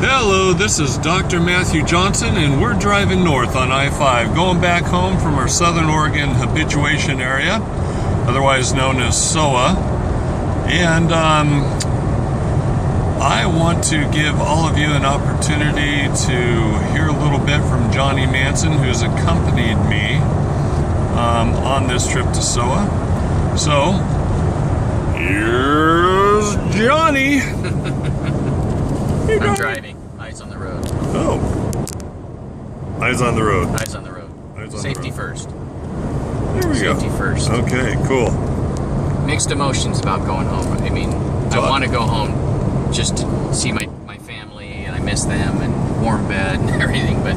Hello, this is Dr. Matthew Johnson, and we're driving north on I-5, going back home from our Southern Oregon Habituation Area, otherwise known as SOHA. And I want to give all of you an opportunity to hear a little bit from Johnny Manson, who's accompanied me on this trip to SOHA. So, here's Johnny. I'm driving. Eyes on the road. Oh. Eyes on the road. Eyes on the road. Safety first. There we go. Safety first. Okay, cool. Mixed emotions about going home. I mean, I want to go home just to see my family, and I miss them, and warm bed and everything, but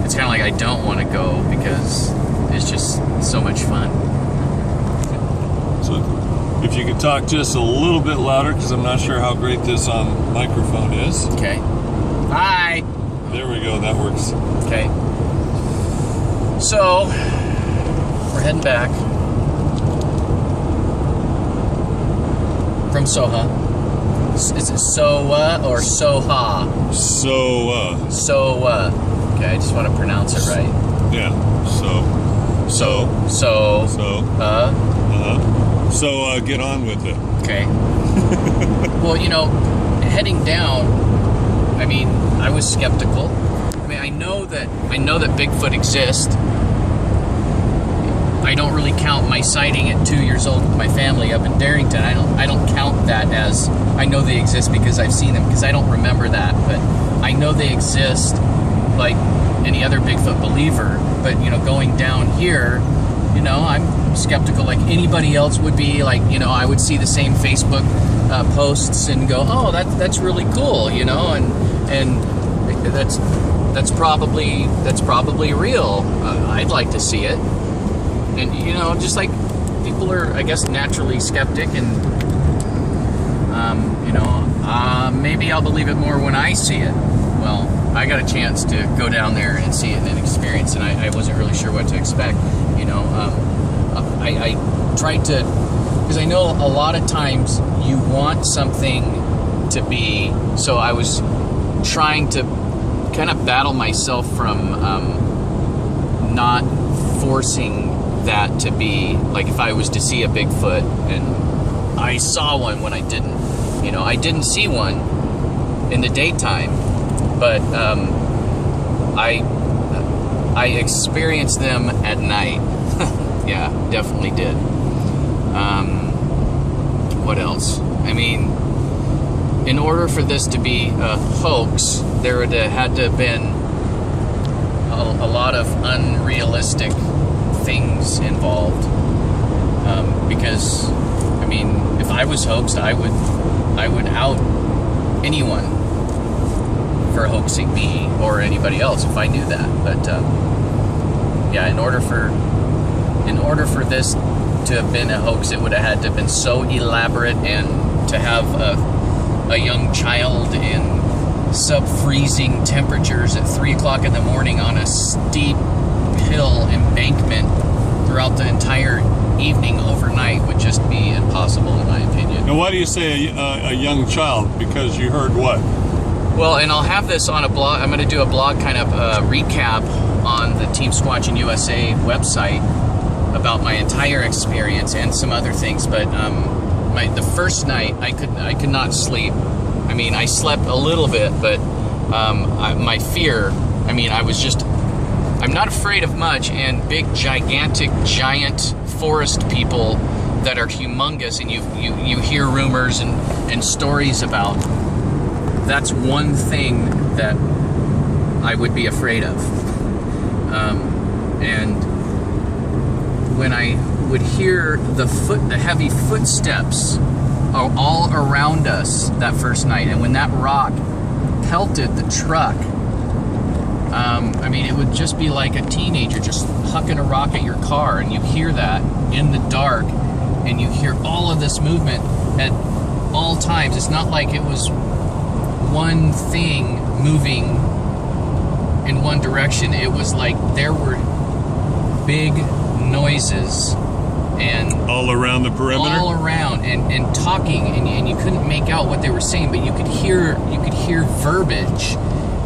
it's kind of like I don't want to go because it's just so much fun. So, if you could talk just a little bit louder, because I'm not sure how great this microphone is. Okay. Hi. There we go. That works. Okay. So, we're heading back from SOHA. Is it SOHA or SOHA? SOHA. Okay, I just want to pronounce it right. Yeah. So, get on with it. Okay. Well, heading down, I mean, I was skeptical. I mean, I know that Bigfoot exists. I don't really count my sighting at 2 years old with my family up in Darrington. I don't count that as I know they exist because I've seen them, because I don't remember that. But I know they exist like any other Bigfoot believer. But going down here, I'm skeptical like anybody else would be. Like, I would see the same Facebook posts and go, oh, that's really cool, and that's probably real. I'd like to see it. And just like people are, I guess, naturally skeptic, and maybe I'll believe it more when I see it. Well, I got a chance to go down there and see it and experience, and I wasn't really sure what to expect. I tried to, because I know a lot of times you want something to be, so I was trying to kind of battle myself from not forcing that to be, like if I was to see a Bigfoot and I saw one when I didn't. I didn't see one in the daytime, but I experienced them at night. Yeah, definitely did. What else? I mean, in order for this to be a hoax, there would have had to have been a lot of unrealistic things involved. Because, I mean, if I was hoaxed, I would out anyone for hoaxing me or anybody else if I knew that. But yeah, in order for this to have been a hoax, it would have had to have been so elaborate, and to have a young child in sub-freezing temperatures at 3 o'clock in the morning on a steep hill embankment throughout the entire evening overnight would just be impossible, in my opinion. Now, why do you say a young child? Because you heard what? Well, and I'll have this on a blog. I'm going to do a blog kind of recap on the Team Squatching USA website about my entire experience and some other things. But the first night, I could not sleep. I mean, I slept a little bit, but my fear, I mean, I'm not afraid of much, and big, giant forest people that are humongous, and you hear rumors and stories about. That's one thing that I would be afraid of. And when I would hear the heavy footsteps all around us that first night, and when that rock pelted the truck, I mean, it would just be like a teenager just hucking a rock at your car, and you hear that in the dark, and you hear all of this movement at all times. It's not like it was one thing moving in one direction. It was like there were big noises and all around the perimeter. All around, and talking, and you couldn't make out what they were saying, but you could hear verbiage,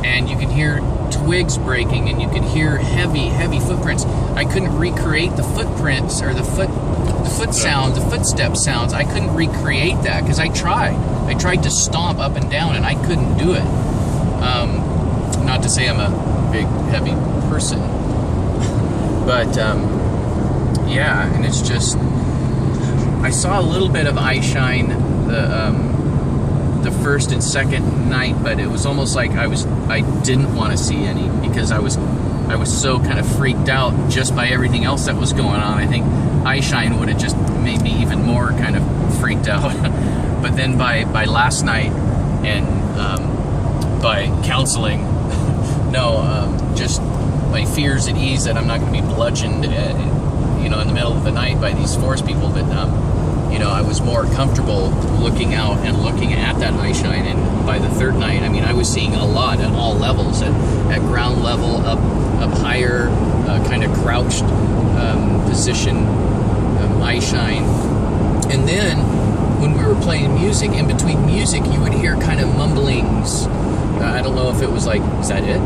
and you could hear twigs breaking, and you could hear heavy footprints. I couldn't recreate the footprints or the footstep sounds. I couldn't recreate that because I tried to stomp up and down, and I couldn't do it. Not to say I'm a big heavy person, but yeah, and it's just, I saw a little bit of eye shine the first and second night, but it was almost like I didn't want to see any because I was so kind of freaked out just by everything else that was going on. I think eye shine would have just made me even more kind of freaked out. But then by last night and by counseling, just my fears at ease that I'm not going to be bludgeoned, in the middle of the night by these forest people. But I was more comfortable looking out and looking at that eye shine. And by the third night, I mean, I was seeing a lot at all levels, at ground level, up higher, kind of crouched position, eye shine. And then when we were playing music, in between music, you would hear kind of mumblings. I don't know if it was like, is that it?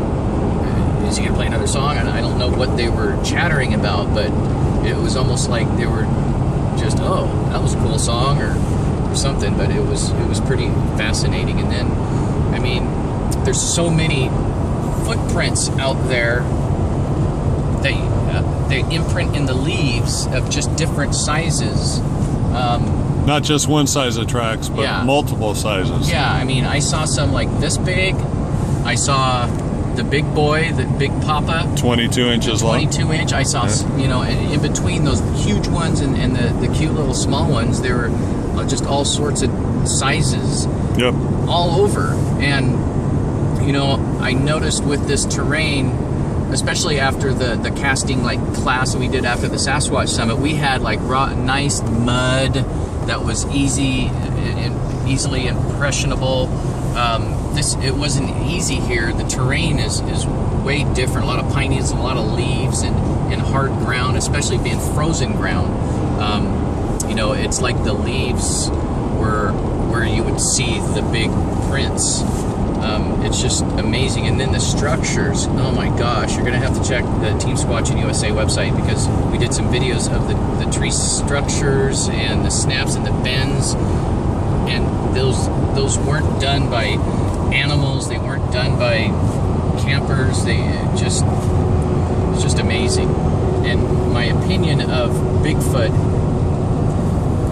Is he going to play another song? And I don't know what they were chattering about, but it was almost like they were just, oh, that was a cool song or something. But it was pretty fascinating. And then, I mean, there's so many footprints out there that they imprint in the leaves of just different sizes. Not just one size of tracks, but multiple sizes. Yeah, I mean, I saw some like this big. I saw the big boy, the big papa. 22 inches long. 22 inch. I saw, in between those huge ones and the cute little small ones, there were just all sorts of sizes. Yep. All over. And, I noticed with this terrain, especially after the casting class we did after the Sasquatch Summit, we had nice mud that was easily impressionable. It wasn't easy here. The terrain is way different. A lot of pine needles, a lot of leaves, and hard ground, especially being frozen ground. It's like the leaves where you would see the big prints. It's just amazing. And then the structures, oh my gosh, you're going to have to check the Team Squatching USA website because we did some videos of the tree structures and the snaps and the bends. And those weren't done by animals. They weren't done by campers. It's just amazing. And my opinion of Bigfoot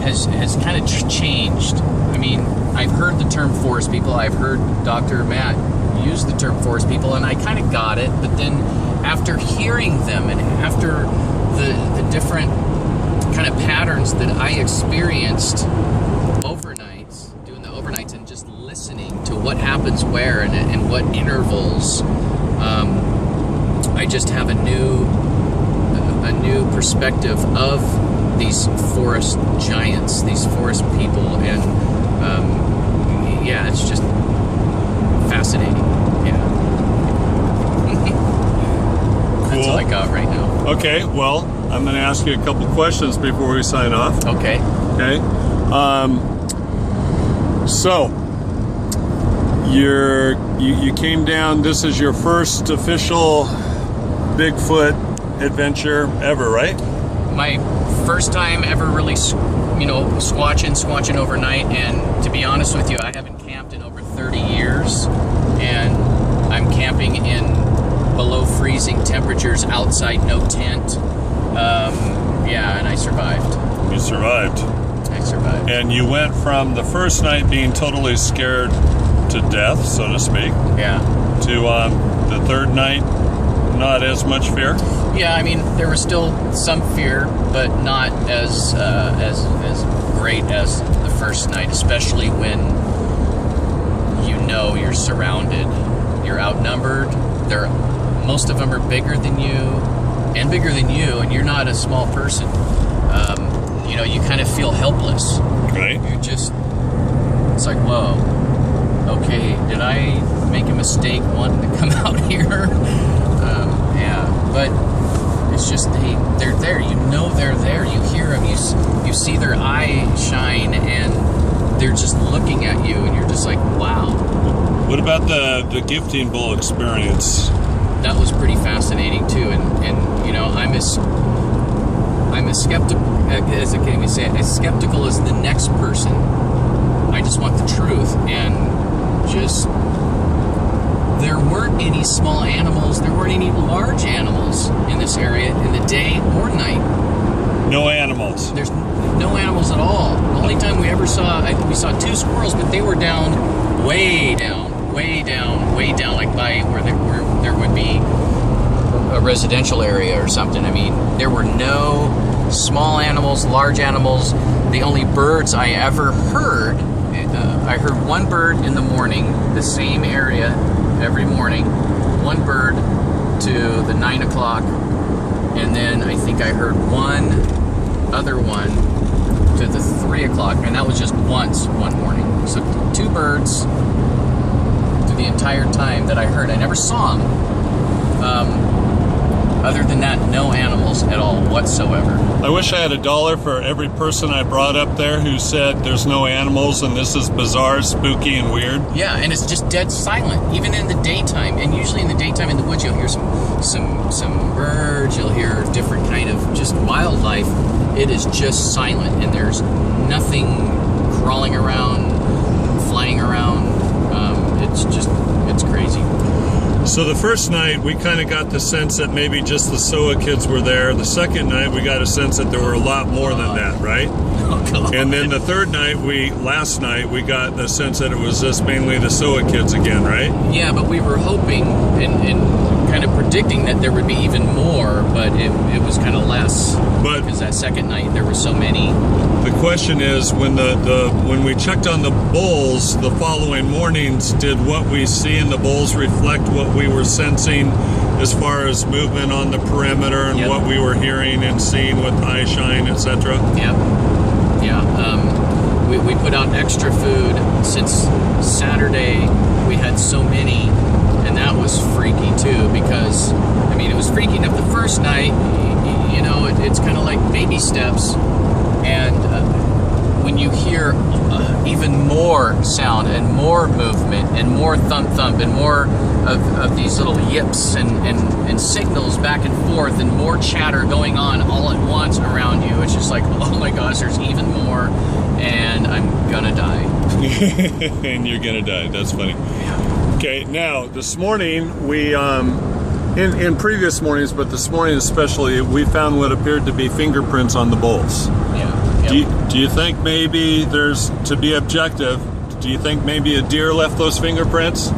has kind of changed. I mean, I've heard the term forest people. I've heard Dr. Matt use the term forest people, and I kind of got it. But then after hearing them and after the different kind of patterns that I experienced doing the overnights and just listening to what happens where and what intervals, I just have a new perspective of these forest giants, these forest people, and it's just fascinating. Yeah. Cool. That's all I got right now. Okay, well, I'm going to ask you a couple questions before we sign off. Okay. Okay. So you came down. This is your first official Bigfoot adventure ever, right? My first time ever really, squatching overnight. And to be honest with you, I haven't camped in over 30 years, and I'm camping in below freezing temperatures outside, no tent. And I survived. You survived. I survived. And you went from the first night being totally scared to death, so to speak. Yeah. To the third night, not as much fear. Yeah, I mean, there was still some fear, but not as great as the first night, especially when you're surrounded, you're outnumbered. Most of them are bigger than you, and you're not a small person. You kind of feel helpless. Right. It's like, whoa, okay, did I make a mistake wanting to come out here? But It's just they're there. You know they're there. You hear them. You see their eye shine, and they're just looking at you, and you're just like, wow. What about the gifting bowl experience? That was pretty fascinating too, and you know, I'm as skeptical as I can even say it, as skeptical as the next person. I just want the truth, and just there weren't any small animals, there weren't any large animals in this area in the day or night. No animals. There's no animals at all. The only time we ever saw, we saw 2 squirrels, but they were down, way down, like by where there would be a residential area or something. I mean, there were no small animals, large animals. The only birds I ever heard, I heard one bird in the morning, the same area every morning, one bird to the 9 o'clock, and then I think I heard one other one to the 3 o'clock, and that was just once one morning. So 2 birds through the entire time that I heard. I never saw them. Other than that, no animals at all whatsoever. I wish I had $1 for every person I brought up there who said there's no animals and this is bizarre, spooky, and weird. Yeah, and it's just dead silent, even in the daytime. And usually in the daytime in the woods, you'll hear some birds, you'll hear different kind of just wildlife. It is just silent, and there's nothing crawling around, flying around. It's crazy. So the first night, we kind of got the sense that maybe just the SOHA kids were there. The second night, we got a sense that there were a lot more than that, right? Oh, God. And then the third night, last night, we got the sense that it was just mainly the SOHA kids again, right? Yeah, but we were hoping and kind of predicting that there would be even more, but it was kind of less. But because that second night, there were so many. the question is, when we checked on the bulls the following mornings, did what we see in the bulls reflect what we were sensing as far as movement on the perimeter and Yep. what we were hearing and seeing with eye shine, etc.? Yeah. We put out extra food since Saturday. We had so many, and that was freaky too, because I mean, it was freaky enough the first night. You know, it's kind of like baby steps, and when you hear even more sound and more movement and more thump and more of these little yips and signals back and forth and more chatter going on all at once around you, it's just like, oh my gosh, there's even more, and I'm gonna die. And you're gonna die. That's funny. Okay, now this morning we in previous mornings, but this morning especially, we found what appeared to be fingerprints on the bulls. Yeah. Yep. Do you think maybe to be objective, do you think maybe a deer left those fingerprints?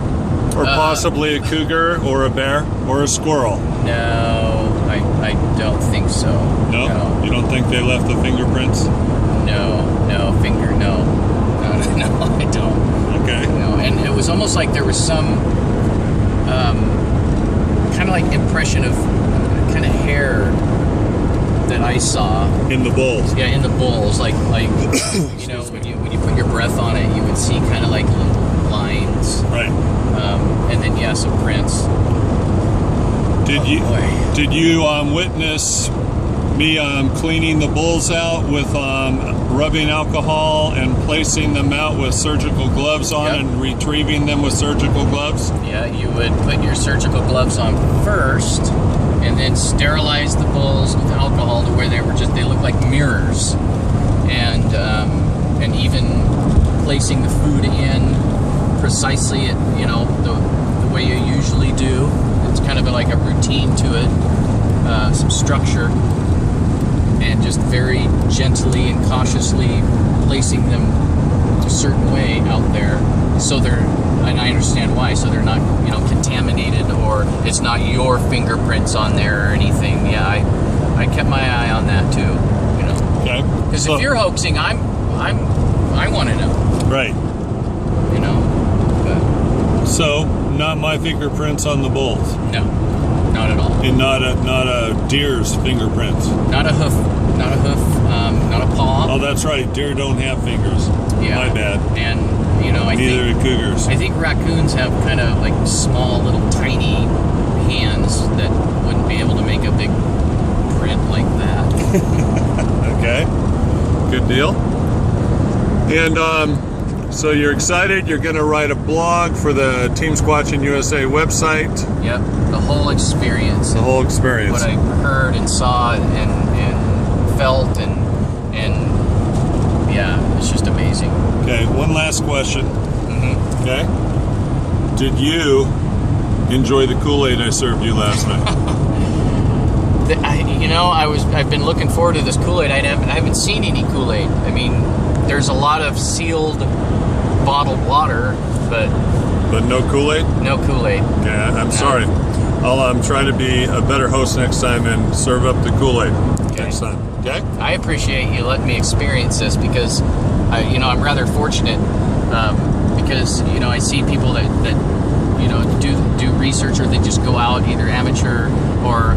Or possibly a cougar or a bear or a squirrel? No, I don't think so. No? You don't think they left the fingerprints? No, I don't. Okay. No, and it was almost like there was some kind of like impression of kind of hair that I saw In the bulls? Yeah, in the bulls, like you know, when you put your breath on it, you would see kind of like little lines. Right. And then some prints. Did you witness me cleaning the bulls out with rubbing alcohol and placing them out with surgical gloves on? Yep. And retrieving them with surgical gloves? Yeah, you would put your surgical gloves on first, and then sterilize the bulls with alcohol to where they look like mirrors, and even placing the food in precisely the way you usually do. It's kind of like a routine to it, some structure, and just very gently and cautiously placing them a certain way out there, so and I understand why, so they're not contaminated, or it's not your fingerprints on there or anything. Yeah, I kept my eye on that too. Okay. Because if you're hoaxing, I want to know. Right. So, not my fingerprints on the bulls. No, not at all. And not a deer's fingerprints. Not a hoof, not a paw. Oh, that's right. Deer don't have fingers. Yeah. My bad. And Neither do cougars. I think raccoons have kind of like small, little, tiny hands that wouldn't be able to make a big print like that. Okay, good deal. And so you're excited. You're going to write a blog for the Team Squatching USA website. Yep, the whole experience. The whole experience. What I heard and saw and felt and yeah, it's just amazing. Okay, one last question. Mm-hmm. Okay, did you enjoy the Kool-Aid I served you last night? I've been looking forward to this Kool-Aid. I haven't seen any Kool-Aid. I mean, there's a lot of sealed bottled water, but no Kool-Aid? No Kool-Aid. Okay, I'm sorry. I'll try to be a better host next time and serve up the Kool-Aid next time. Okay? I appreciate you letting me experience this because, I'm rather fortunate because, I see people that do research, or they just go out either amateur or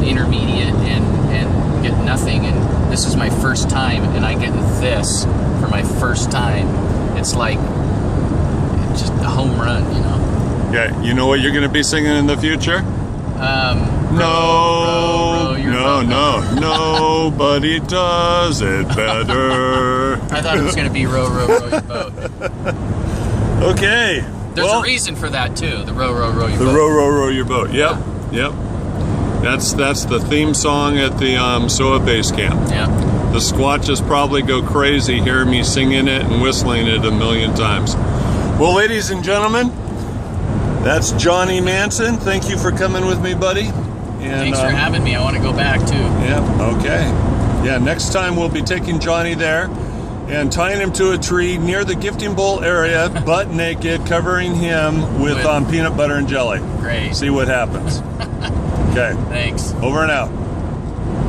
intermediate and get nothing. And this is my first time, and I get this for my first time. It's like just a home run, Okay, you know what you're going to be singing in the future? Nobody does it better. I thought it was going to be row, row, row your boat. Okay. There's a reason for that too. The row, row, row your boat. The row, row, row your boat. Yep, yep. That's the theme song at the SOHA base camp. Yeah. The Squatches probably go crazy hearing me singing it and whistling it a million times. Well, ladies and gentlemen, that's Johnny Manson. Thank you for coming with me, buddy. And, thanks for having me. I want to go back too. Yeah, okay. Yeah, next time we'll be taking Johnny there and tying him to a tree near the gifting bowl area, butt naked, covering him with peanut butter and jelly. Great. See what happens. Okay. Thanks. Over and out.